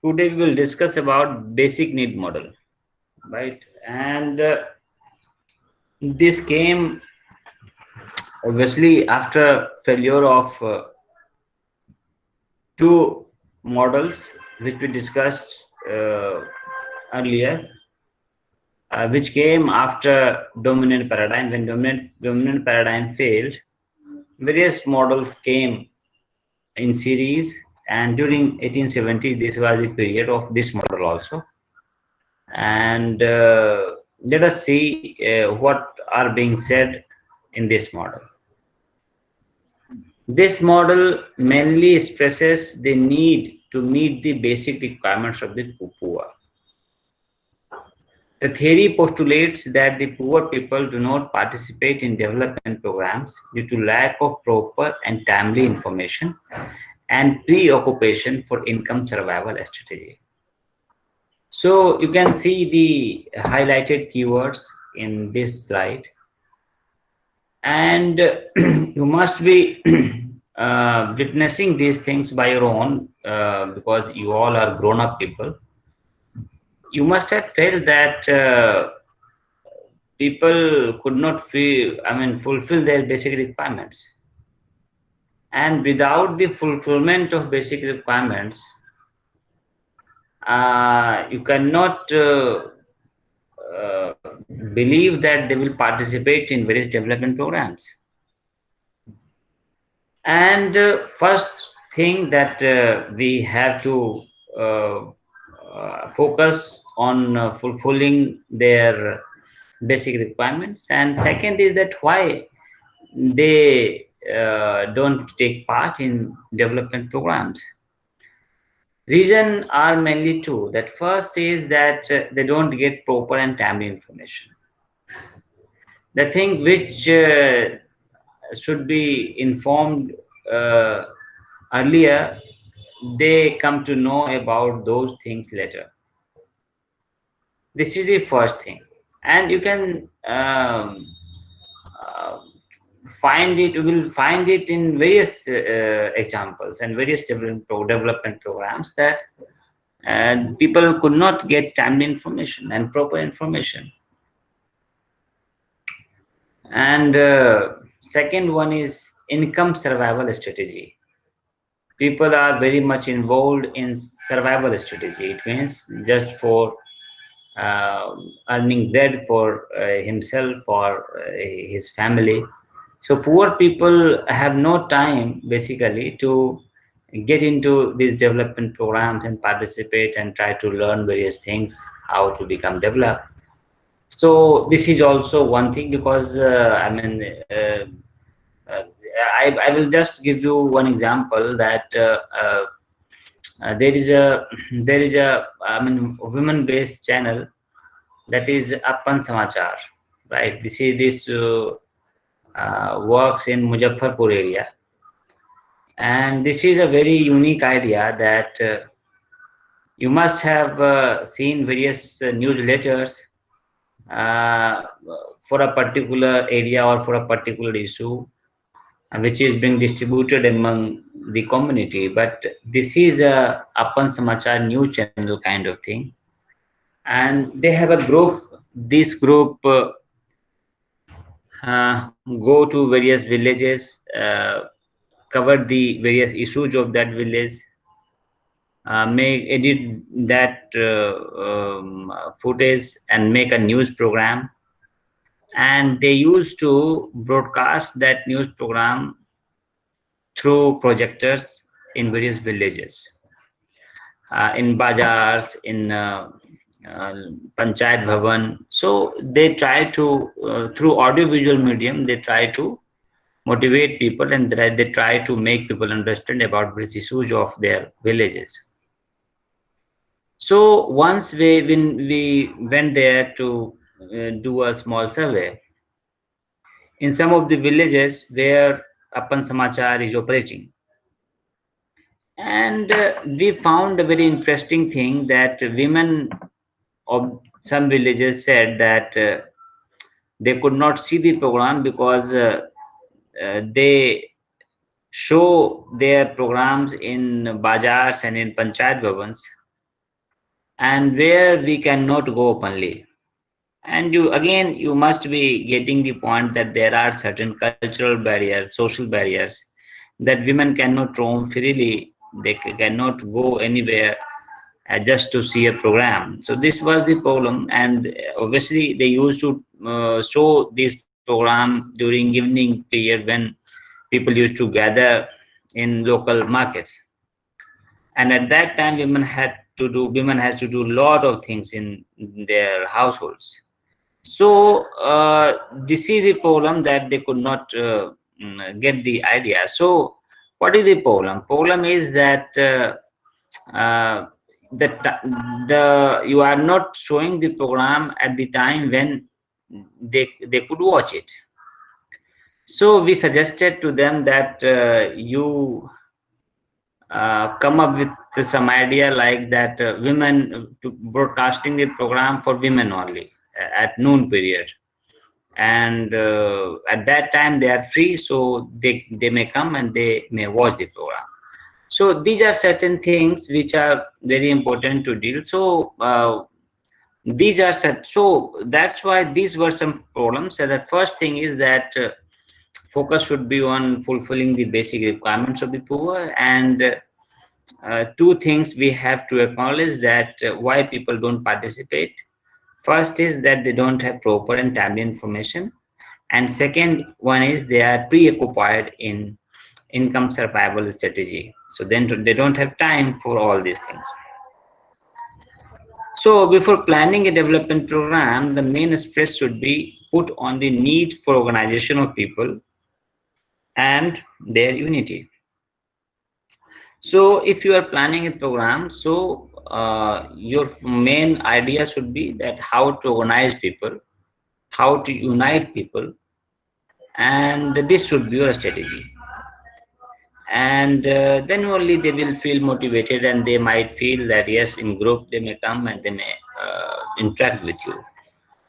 Today we will discuss about basic need model, right? And this came obviously after failure of two models which we discussed earlier, which came after dominant paradigm. When dominant paradigm failed, various models came in series, and during 1870 this was the period of this model also. And let us see what are being said in this model. This model mainly stresses the need to meet the basic requirements of the poor. The theory postulates that the poor people do not participate in development programs due to lack of proper and timely information and preoccupation for income survival strategy. So you can see the highlighted keywords in this slide, and you must be witnessing these things by your own, because you all are grown-up people. You must have felt that people could not fulfill their basic requirements, and without the fulfillment of basic requirements, you cannot believe that they will participate in various development programs. And first thing that we have to focus on fulfilling their basic requirements, and second is that why they don't take part in development programs. Reason are mainly two. That first is that they don't get proper and timely information. The thing which should be informed earlier, they come to know about those things later. This is the first thing, and you can find it. You will find it in various examples and various development programs that people could not get timely information and proper information. And second one is income survival strategy. People are very much involved in survival strategy. It means just for earning bread for himself or his family. So poor people have no time basically to get into these development programs and participate and try to learn various things, how to become developed. So this is also one thing, because I will just give you one example that there is a women-based channel, that is Appan Samachar, right? This works in Muzaffarpur area, and this is a very unique idea that you must have seen various newsletters uh, for a particular area or for a particular issue, which is being distributed among the community. But this is a Appan Samachar news channel kind of thing, and they have a group. This group go to various villages, cover the various issues of that village, make edit that footage and make a news program, and they used to broadcast that news program through projectors in various villages, in bazars, in panchayat bhavan. So they try to through audiovisual medium, they try to motivate people, and they try to make people understand about various issues of their villages. So once when we went there to do a small survey in some of the villages where Appan Samachar is operating, and we found a very interesting thing that women of some villages said that they could not see the program because they show their programs in bazars and in panchayat bhavans, and where we cannot go openly. And you must be getting the point that there are certain cultural barriers, social barriers, that women cannot roam freely. They cannot go anywhere just to see a program. So this was the problem, and obviously they used to show this program during evening period when people used to gather in local markets. And at that time, women has to do a lot of things in their households. So this is the problem, that they could not get the idea. So what is the problem? Problem is that uh, the you are not showing the program at the time when they could watch it. So we suggested to them that you come up with some idea like that, women to broadcasting the program for women only at noon period, and at that time they are free, so they may come and they may watch the program. So these are certain things which are very important to deal. So these are set. So that's why these were some problems. So the first thing is that focus should be on fulfilling the basic requirements of the poor, and two things we have to acknowledge that why people don't participate. First is that they don't have proper and timely information, and second one is they are preoccupied in income survival strategy. So then they don't have time for all these things. So before planning a development program, the main stress should be put on the need for organization of people and their unity. So if you are planning a program, so your main idea should be that how to organize people, how to unite people, and this should be your strategy. And then only they will feel motivated, and they might feel that yes, in group they may come and they may interact with you.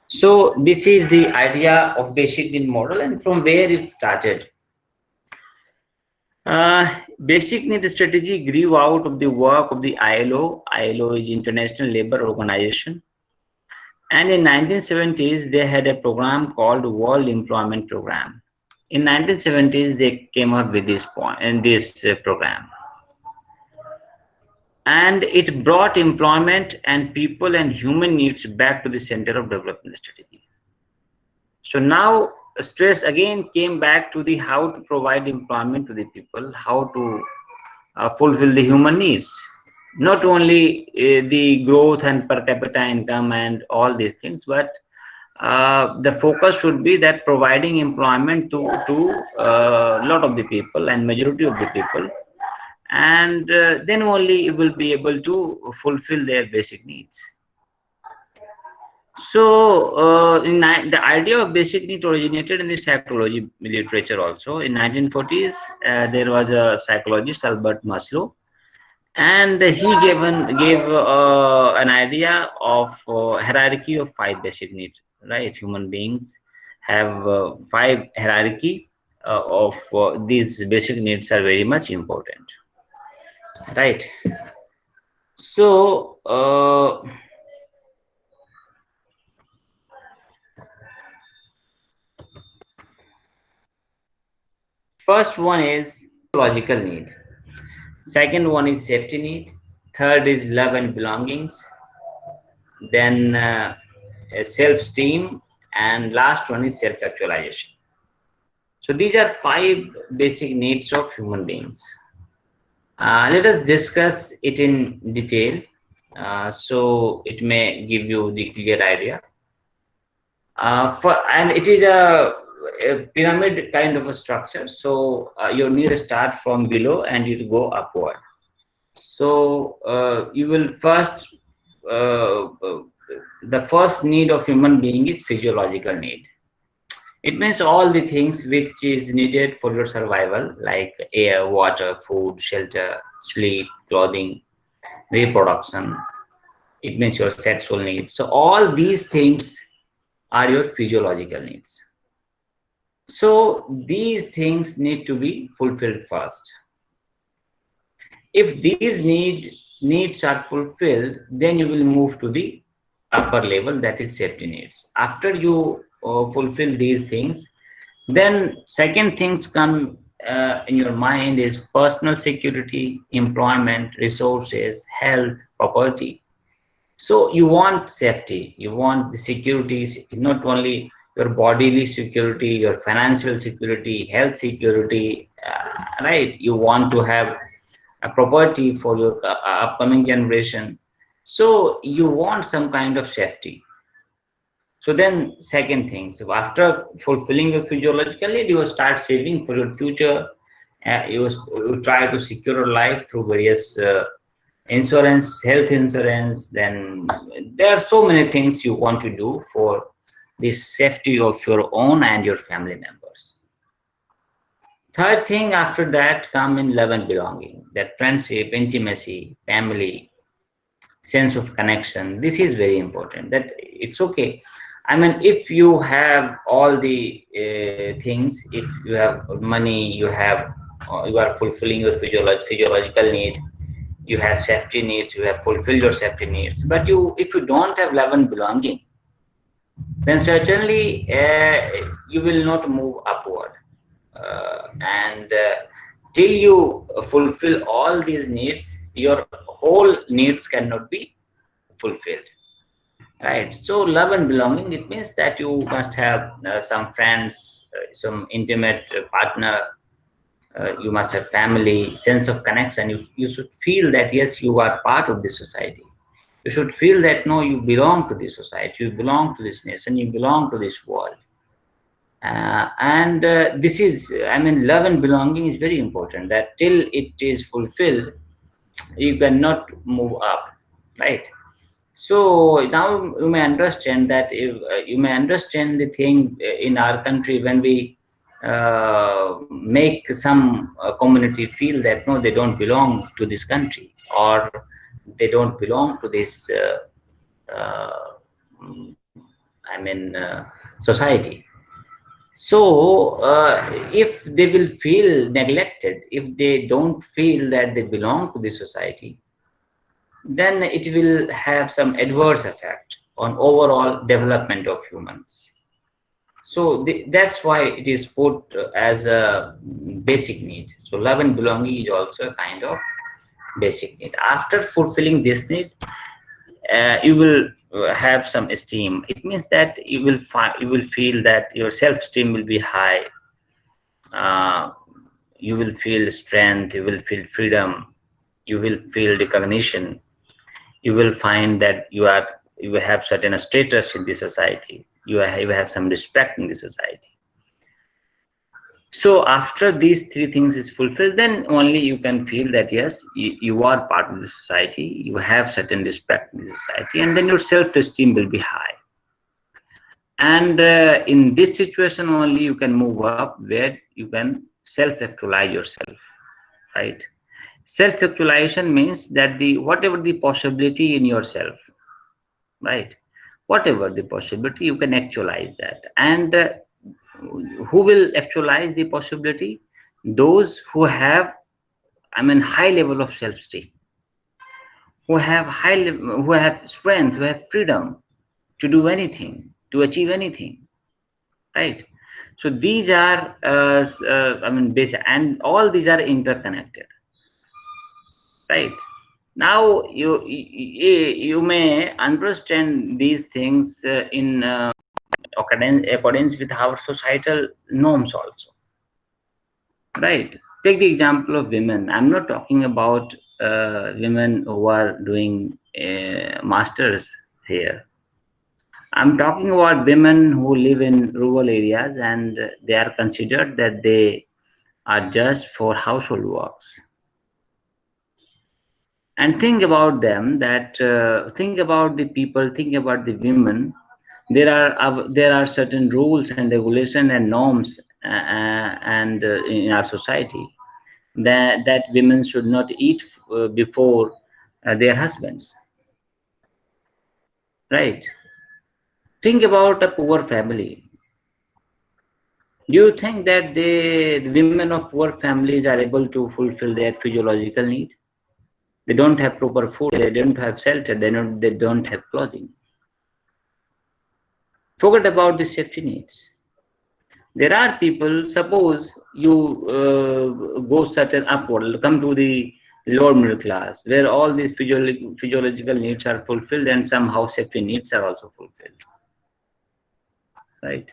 So this is the idea of basic need model, and from where it started. Basic need strategy grew out of the work of the ILO. ILO is International Labour Organization, and in 1970s they had a program called World Employment Program. In 1970s they came up with this point and this program, and it brought employment and people and human needs back to the center of development strategy. So now stress again came back to the how to provide employment to the people, how to fulfill the human needs, not only the growth and per capita income and all these things, but the focus should be that providing employment to a lot of the people and majority of the people, and then only you will be able to fulfill their basic needs. So the idea of basic need originated in the psychology literature also. In 1940s, there was a psychologist, Albert Maslow, and he gave an idea of hierarchy of five basic needs. Right, human beings have five hierarchy of these basic needs are very much important. Right. So first one is logical need. Second one is safety need. Third is love and belongings. Then self-esteem, and last one is self-actualization. So these are five basic needs of human beings. Let us discuss it in detail, so it may give you the clear idea. And it is a pyramid kind of a structure. So your needs start from below and you go upward. So you will first the first need of human being is physiological need. It means all the things which is needed for your survival, like air, water, food, shelter, sleep, clothing, reproduction. It means your sexual needs. So all these things are your physiological needs. So these things need to be fulfilled first. If these needs needs are fulfilled, then you will move to the upper level, that is safety needs. After you fulfill these things, then second things come in your mind is personal security, employment, resources, health, property. So you want safety, you want the securities, not only your bodily security, your financial security, health security, right? You want to have a property for your upcoming generation. So you want some kind of safety. So then second thing, so after fulfilling your physiological need, you will start saving for your future. You try to secure your life through various insurance, health insurance. Then there are so many things you want to do for the safety of your own and your family members. Third thing after that come in love and belonging, that friendship, intimacy, family, sense of connection. This is very important. That it's okay. I mean, if you have all the things, if you have money, you are fulfilling your physiological need, you have safety needs, you have fulfilled your safety needs. But if you don't have love and belonging, then certainly you will not move upward. And till you fulfill all these needs, your whole needs cannot be fulfilled. Right. So love and belonging, it means that you must have some friends, some intimate partner, you must have family, sense of connection. You should feel that yes, you are part of this society. You should feel that no, you belong to this society, you belong to this nation, you belong to this world. And this is, I mean, love and belonging is very important, that till it is fulfilled, you cannot move up, right? So now you may understand that if you may understand the thing in our country, when we make some community feel that no, they don't belong to this country, or they don't belong to this uh, society. So if they will feel neglected, if they don't feel that they belong to this society, then it will have some adverse effect on overall development of humans. So that's why it is put as a basic need. So love and belonging is also a kind of basic need. After fulfilling this need, you will have some esteem. It means that you will feel that your self-esteem will be high. Uh, you will feel strength. You will feel freedom. You will feel recognition. You will find that you will have certain status in the society. You have some respect in the society. So after these three things is fulfilled, then only you can feel that yes, you are part of the society, you have certain respect in the society, and then your self-esteem will be high. And in this situation only you can move up, where you can self-actualize yourself, right? Self-actualization means that whatever the possibility in yourself, right? Whatever the possibility, you can actualize that. And who will actualize the possibility? Those who have, I mean, high level of self-esteem, who have who have strength, who have freedom to do anything, to achieve anything, right? So these are, I mean, basic, and all these are interconnected, right? Now you may understand these things in accordance with our societal norms also, right? Take the example of women. I'm not talking about women who are doing masters here. I'm talking about women who live in rural areas, and they are considered that they are just for household works. And think about them, that think about the people, think about the women. There are certain rules and regulations and norms and in our society, that women should not eat before their husbands, right? Think about a poor family. Do you think that the women of poor families are able to fulfill their physiological need? They don't have proper food, they don't have shelter, they don't have clothing. Forget about the safety needs. There are people, suppose you go certain upward, come to the lower middle class, where all these physiological needs are fulfilled and somehow safety needs are also fulfilled. Right?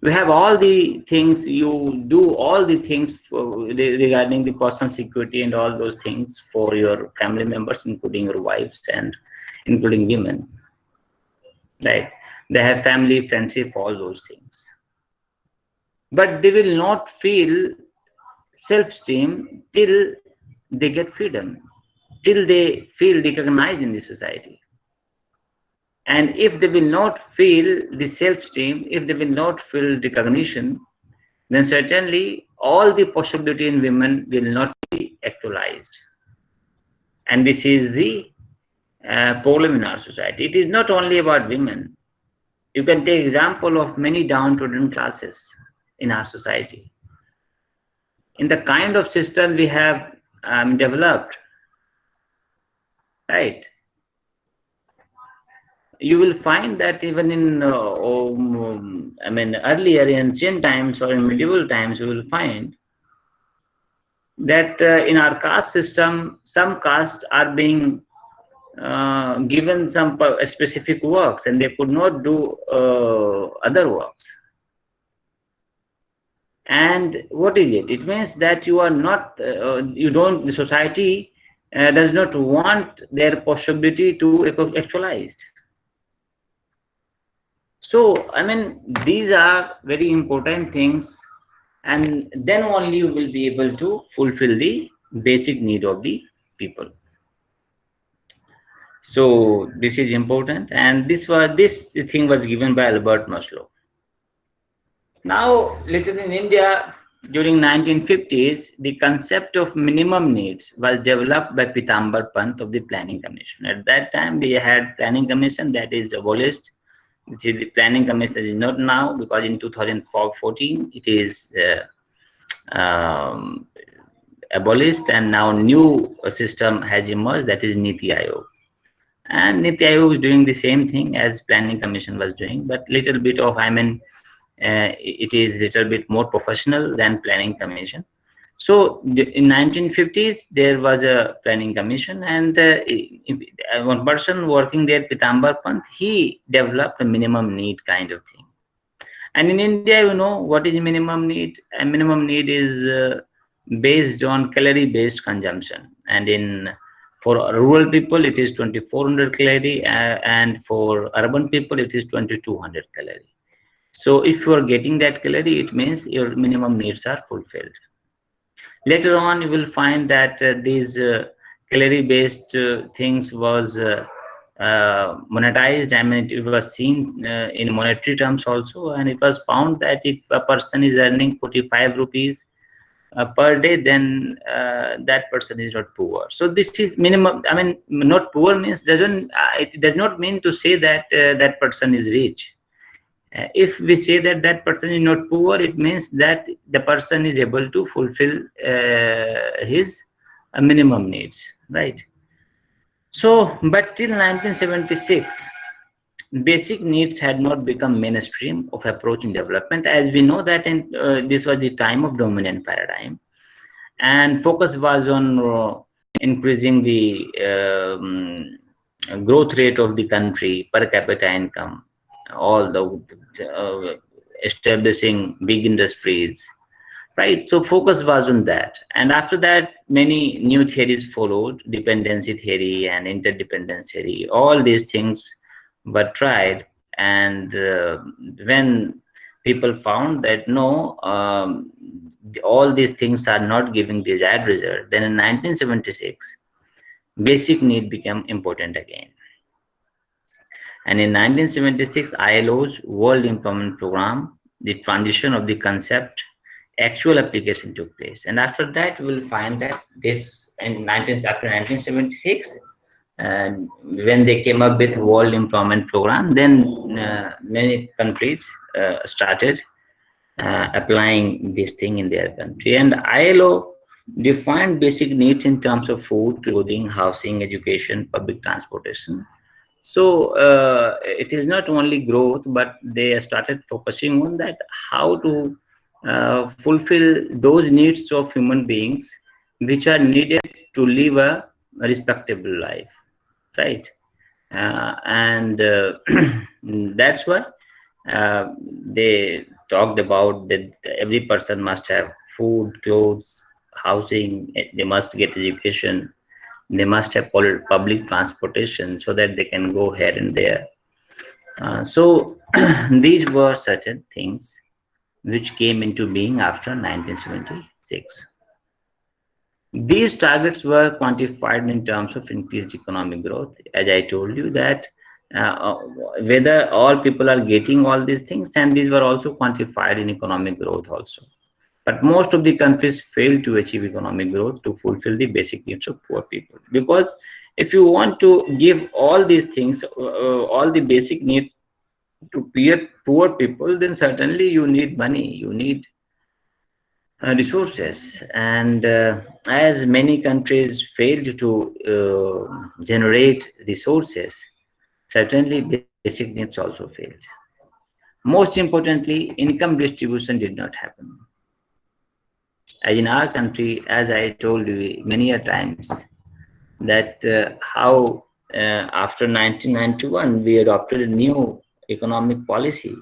You have all the things, you do all the things regarding the personal security and all those things for your family members, including your wives and including women. Right? They have family, friendship, all those things. But they will not feel self-esteem till they get freedom, till they feel recognized in the society. And if they will not feel the self-esteem, if they will not feel recognition, then certainly all the possibility in women will not be actualized. And this is the problem in our society. It is not only about women. You can take example of many downtrodden classes in our society. In the kind of system we have developed, right? You will find that even in, earlier ancient times or in medieval times, you will find that in our caste system, some castes are being given some specific works and they could not do other works. And what is it? It means that you are not, the society does not want their possibility to actualized. So, these are very important things, and then only you will be able to fulfill the basic need of the people. So, this is important, and this thing was given by Albert Maslow. Now, later in India, during 1950s, the concept of minimum needs was developed by Pitambar Pant of the Planning Commission. At that time, we had Planning Commission that is abolished. The Planning Commission is not now, because in 2014 it is abolished, and now new system has emerged, that is Niti Aayog. And Niti Aayog is doing the same thing as Planning Commission was doing, but little bit of, it is little bit more professional than Planning Commission. So in 1950s, there was a Planning Commission, and one person working there, Pitambar Pant, he developed a minimum need kind of thing. And in India, you know what is minimum need? A minimum need is based on calorie-based consumption. And for rural people, it is 2400 calorie, and for urban people, it is 2200 calorie. So if you are getting that calorie, it means your minimum needs are fulfilled. Later on, you will find that these calorie-based things was monetized. It was seen in monetary terms also, and it was found that if a person is earning 45 rupees per day, then that person is not poor. So this is minimum. Not poor means it does not mean to say that that person is rich. If we say that that person is not poor, it means that the person is able to fulfill his minimum needs, right? So, but till 1976, basic needs had not become mainstream of approach in development, as we know that this was the time of dominant paradigm, and focus was on increasing the growth rate of the country, per capita income, all the establishing big industries, right? So focus was on that. And after that, many new theories followed, dependency theory and interdependence theory. All these things were tried, and when people found that no, all these things are not giving desired result, then in 1976, basic need became important again. And in 1976, ILO's World Employment Program, the transition of the concept, actual application took place. And after that, we will find that this, after 1976, when they came up with World Employment Program, then many countries started applying this thing in their country. And ILO defined basic needs in terms of food, clothing, housing, education, public transportation. So it is not only growth, but they started focusing on that how to fulfill those needs of human beings which are needed to live a respectable life, right? And that's why uh, they talked about that every person must have food, clothes, housing, they must get education, they must have public transportation so that they can go here and there. So these were certain things which came into being after 1976. These targets were quantified in terms of increased economic growth. As I told you that whether all people are getting all these things, and these were also quantified in economic growth also. But most of the countries fail to achieve economic growth to fulfill the basic needs of poor people. Because if you want to give all these things, all the basic needs to poor people, then certainly you need money, you need resources. And as many countries failed to generate resources, certainly basic needs also failed. Most importantly, income distribution did not happen. As in our country, as I told you many a times, that how after 1991 we adopted a new economic policy,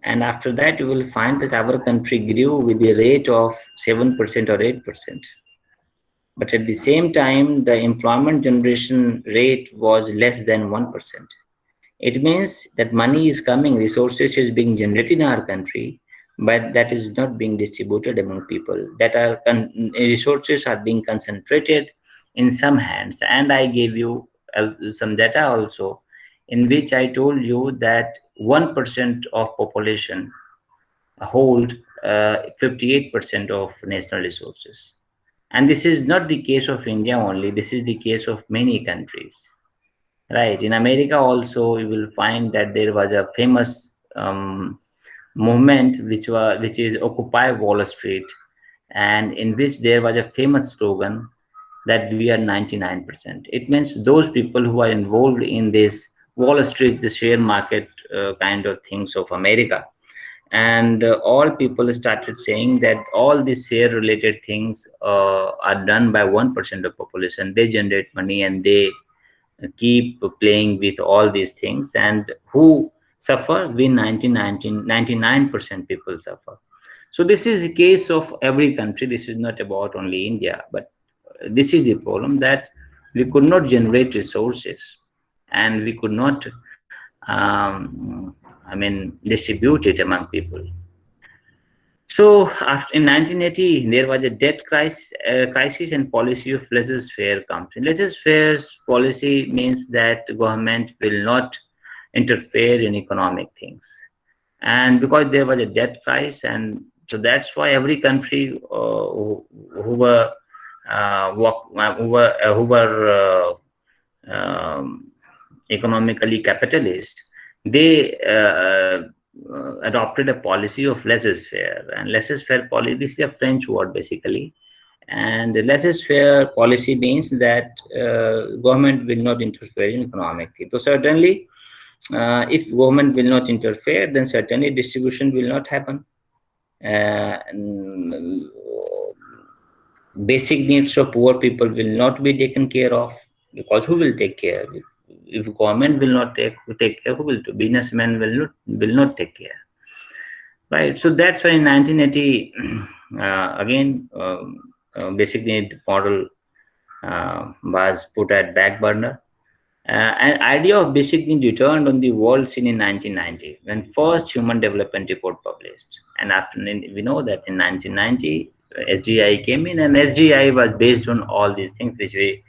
and after that you will find that our country grew with a rate of 7% or 8%. But at the same time, the employment generation rate was less than 1%. It means that money is coming, resources is being generated in our country, but that is not being distributed among people. That are resources are being concentrated in some hands. And I gave you some data also, in which I told you that 1% of population hold 58% of national resources. And this is not the case of India only. This is the case of many countries. Right. In America also, you will find that there was a famous movement which is Occupy Wall Street, and in which there was a famous slogan that we are 99%. It means those people who are involved in this Wall Street, the share market kind of things of America, and all people started saying that all these share related things are done by 1% of population. They generate money and they keep playing with all these things, and who suffer? We 99% people suffer. So this is the case of every country. This is not about only India, but this is the problem, that we could not generate resources and we could not distribute it among people. So after in 1980, there was a debt crisis and policy of laissez-faire comes in. Laissez-faire policy means that the government will not interfere in economic things. And because there was a debt crisis, and so that's why every country who were economically capitalist, they adopted a policy of laissez-faire. And laissez-faire policy, this is a French word basically. And the laissez-faire policy means that government will not interfere in economic things. So certainly, if government will not interfere, then certainly distribution will not happen. Basic needs of poor people will not be taken care of, because who will take care? If government will not take care, who will do? Businessmen will not take care, right? So that's why in 1980 again basic need model was put at back burner. An idea of basic need returned on the world scene in 1990 when first Human Development Report published. And after we know that in 1990 SGI came in, and SGI was based on all these things which we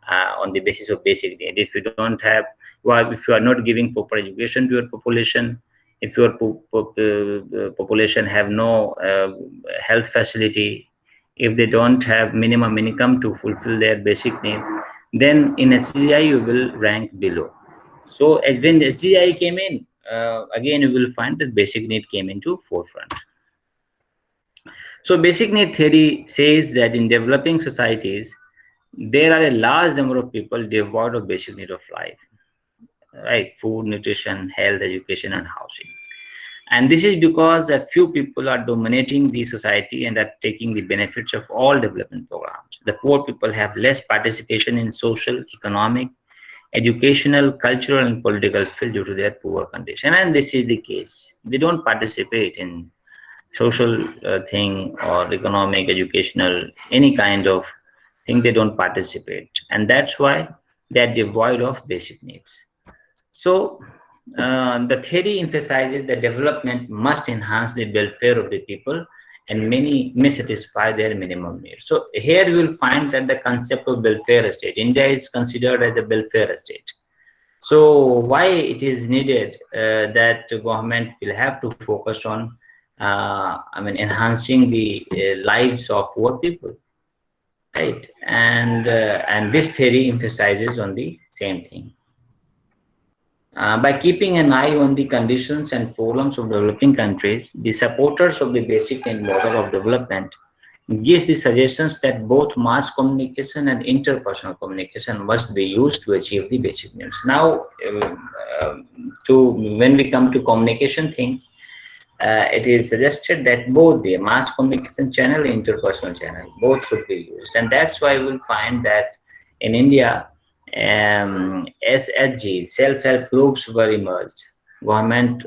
on the basis of basic need. If you don't have, if you are not giving proper education to your population, if your population have no health facility, if they don't have minimum income to fulfill their basic need, then in SGI you will rank below. So when SGI came in, again you will find that basic need came into forefront. So basic need theory says that in developing societies, there are a large number of people devoid of basic need of life, right? Food, nutrition, health, education, and housing. And this is because a few people are dominating the society and are taking the benefits of all development programs. The poor people have less participation in social, economic, educational, cultural, and political field due to their poor condition. And this is the case. They don't participate in social thing or economic, educational, any kind of thing. They don't participate, and that's why they are devoid of basic needs. So, the theory emphasizes that development must enhance the welfare of the people and many may satisfy their minimum needs. So, here we will find that the concept of welfare state, India is considered as a welfare state. So, why it is needed that the government will have to focus on, enhancing the lives of poor people, right? And this theory emphasizes on the same thing. By keeping an eye on the conditions and problems of developing countries, the supporters of the basic need model of development give the suggestions that both mass communication and interpersonal communication must be used to achieve the basic needs. Now, to when we come to communication things, it is suggested that both the mass communication channel and interpersonal channel both should be used, and that's why we'll find that in India, SHG self-help groups were emerged. Government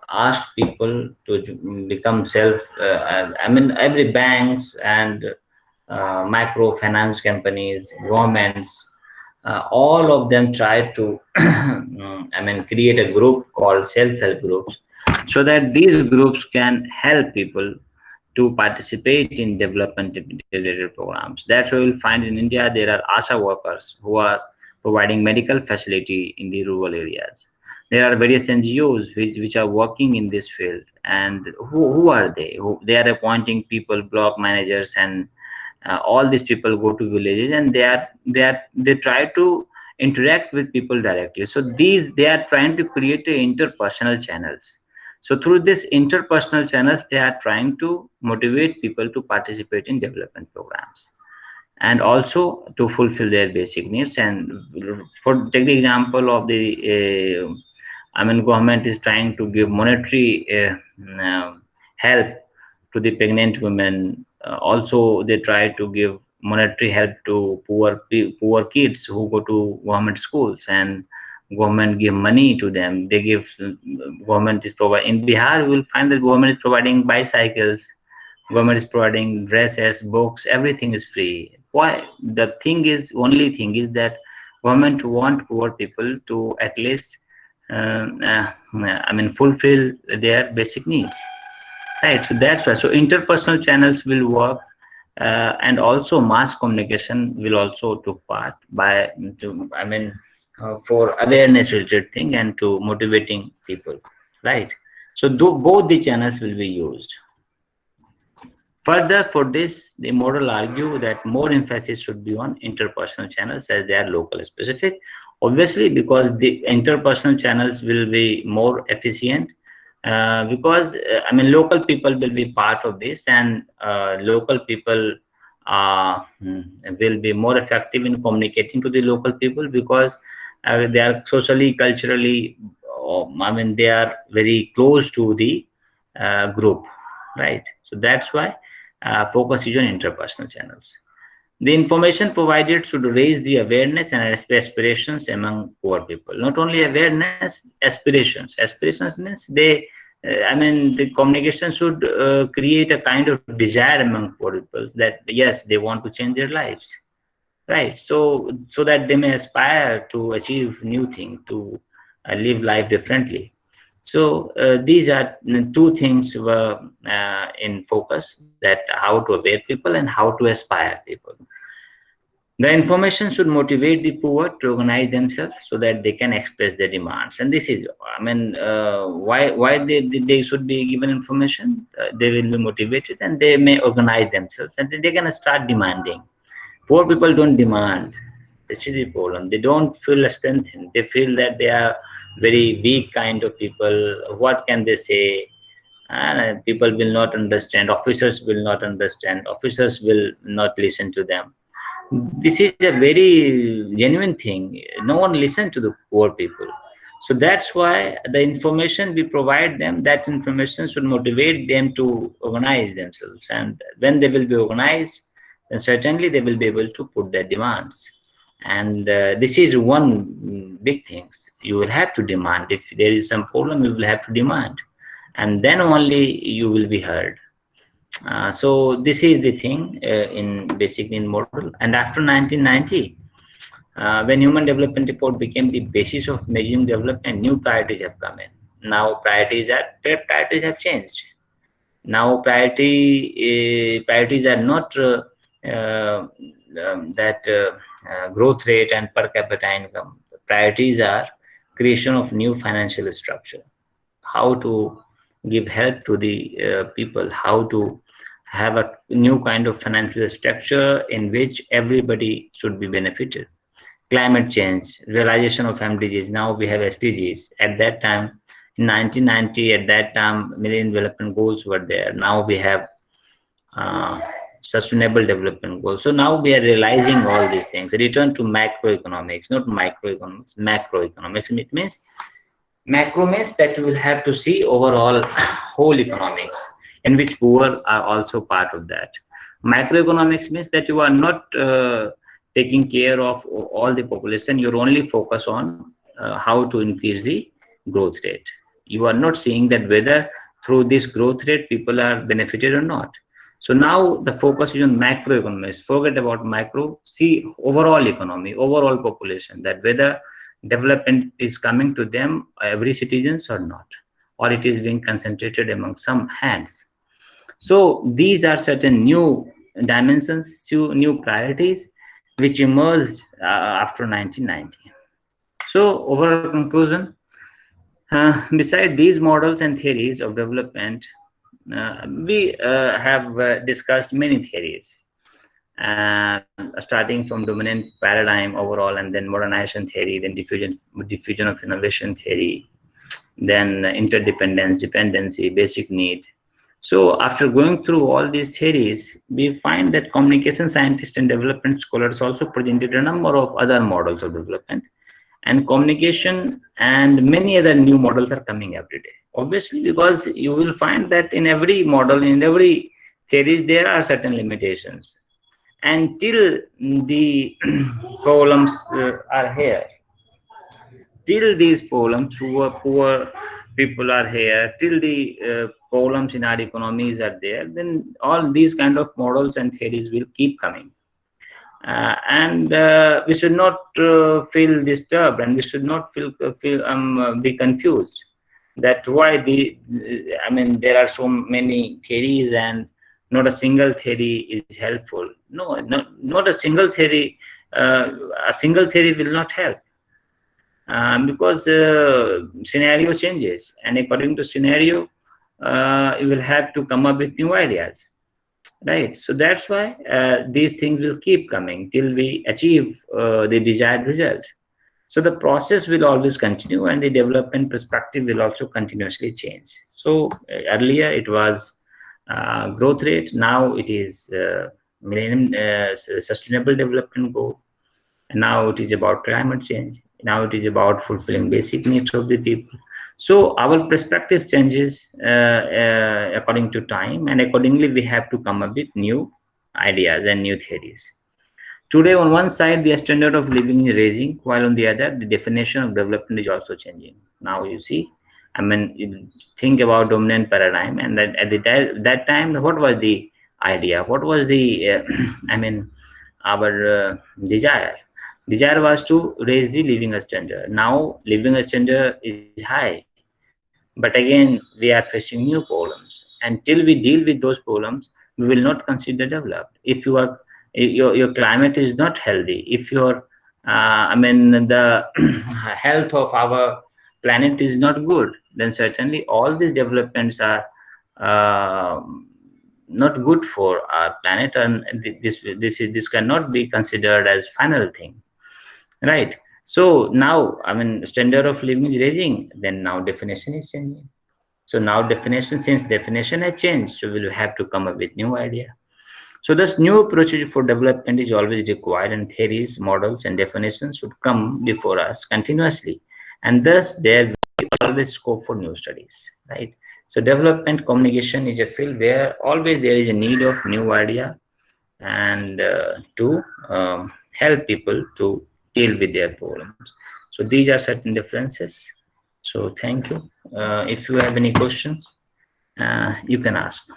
asked people to become self. Every banks and microfinance companies, governments, all of them tried to, create a group called self-help groups, so that these groups can help people to participate in development related programs. That's why we'll find in India there are ASHA workers who are providing medical facility in the rural areas. There are various NGOs which are working in this field. And who are they? They are appointing people, block managers, and all these people go to villages and they try to interact with people directly. So they are trying to create interpersonal channels. So through this interpersonal channels, they are trying to motivate people to participate in development programs and also to fulfill their basic needs. And for take the example of the, government is trying to give monetary help to the pregnant women. Also, they try to give monetary help to poor kids who go to government schools, and government give money to them. They give government is providing in Bihar. We will find that government is providing bicycles, government is providing dresses, books. Everything is free. Why? The thing is, only thing is that government want poor people to at least fulfill their basic needs, right? So that's why. So interpersonal channels will work, and also mass communication will also take part by for awareness related thing and to motivating people, right? So both the channels will be used. Further, for this, the model argue that more emphasis should be on interpersonal channels as they are local specific. Obviously, because the interpersonal channels will be more efficient, because local people will be part of this, and local people will be more effective in communicating to the local people, because they are socially, culturally, they are very close to the group, right? So that's why focus is on interpersonal channels. The information provided should raise the awareness and aspirations among poor people. Not only awareness, aspirations. Aspirations means the communication should create a kind of desire among poor people that yes, they want to change their lives, right? So that they may aspire to achieve new thing, to live life differently. So these are two things were in focus, that how to aware people and how to aspire people. The information should motivate the poor to organize themselves so that they can express their demands. And this is, why they should be given information. They will be motivated and they may organize themselves, and then they can start demanding. Poor people don't demand. This is the problem. They don't feel strengthened. They feel that they are very weak kind of people. What can they say? and people will not understand, officers will not understand, officers will not listen to them. This is a very genuine thing. No one listens to the poor people. So that's why the information we provide them, that information should motivate them to organize themselves. And when they will be organized, then certainly they will be able to put their demands. And this is one big thing. You will have to demand. If there is some problem, you will have to demand. And then only you will be heard. So this is the thing in basically in model. And after 1990, when Human Development Report became the basis of measuring development, new priorities have come in. Now priorities have changed. Now priorities are not that growth rate and per capita income. Priorities are creation of new financial structure, how to give help to the people, how to have a new kind of financial structure in which everybody should be benefited. Climate change, realization of MDGs. Now we have SDGs. At that time, in 1990, at that time, Millennium Development Goals were there. Now we have uh, Sustainable Development Goals. So now we are realizing all these things. Return to macroeconomics, not microeconomics, macroeconomics. It means macro means that you will have to see overall whole economics, in which poor are also part of that. Microeconomics means that you are not taking care of all the population. You're only focus on how to increase the growth rate. You are not seeing that whether through this growth rate people are benefited or not. So now the focus is on macroeconomics. Forget about micro. See overall economy, overall population, that whether development is coming to them, every citizens or not, or it is being concentrated among some hands. So these are certain new dimensions, new priorities which emerged after 1990. So overall conclusion, beside these models and theories of development, we have discussed many theories, starting from dominant paradigm overall, and then modernization theory, then diffusion of innovation theory, then interdependence, dependency, basic need. So after going through all these theories, we find that communication scientists and development scholars also presented a number of other models of development, and communication and many other new models are coming every day. Obviously, because you will find that in every model, in every theory, there are certain limitations. Until the problems are here, till these problems, poor people are here, till the problems in our economies are there, then all these kind of models and theories will keep coming. And we should not feel disturbed, and we should not be confused that why I mean, there are so many theories and not a single theory is helpful. No, not a single theory. A single theory will not help, because scenario changes, and according to scenario, you will have to come up with new ideas, right? So that's why these things will keep coming till we achieve the desired result. So the process will always continue, and the development perspective will also continuously change. So earlier it was growth rate, now it is millennium sustainable development goal, and now it is about climate change, now it is about fulfilling basic needs of the people. So our perspective changes according to time, and accordingly we have to come up with new ideas and new theories. Today, on one side, the standard of living is raising, while on the other, the definition of development is also changing. Now you see, I mean, you think about dominant paradigm, and that at that time, what was the idea? What was the, I mean, our desire? Desire was to raise the living standard. Now, living standard is high, but again, we are facing new problems. Until we deal with those problems, we will not consider developed. If your climate is not healthy, if your I mean the health of our planet is not good, then certainly all these developments are uh, not good for our planet, and this cannot be considered as final thing, right? So now, I mean, standard of living is raising, then now definition is changing. So now definition, since definition has changed, so we'll have to come up with new idea. So this new approaches for development is always required, and theories, models, and definitions should come before us continuously, and thus there will be always scope for new studies, right? So development communication is a field where always there is a need of new idea and to help people to deal with their problems. So these are certain differences. So thank you. If you have any questions, you can ask.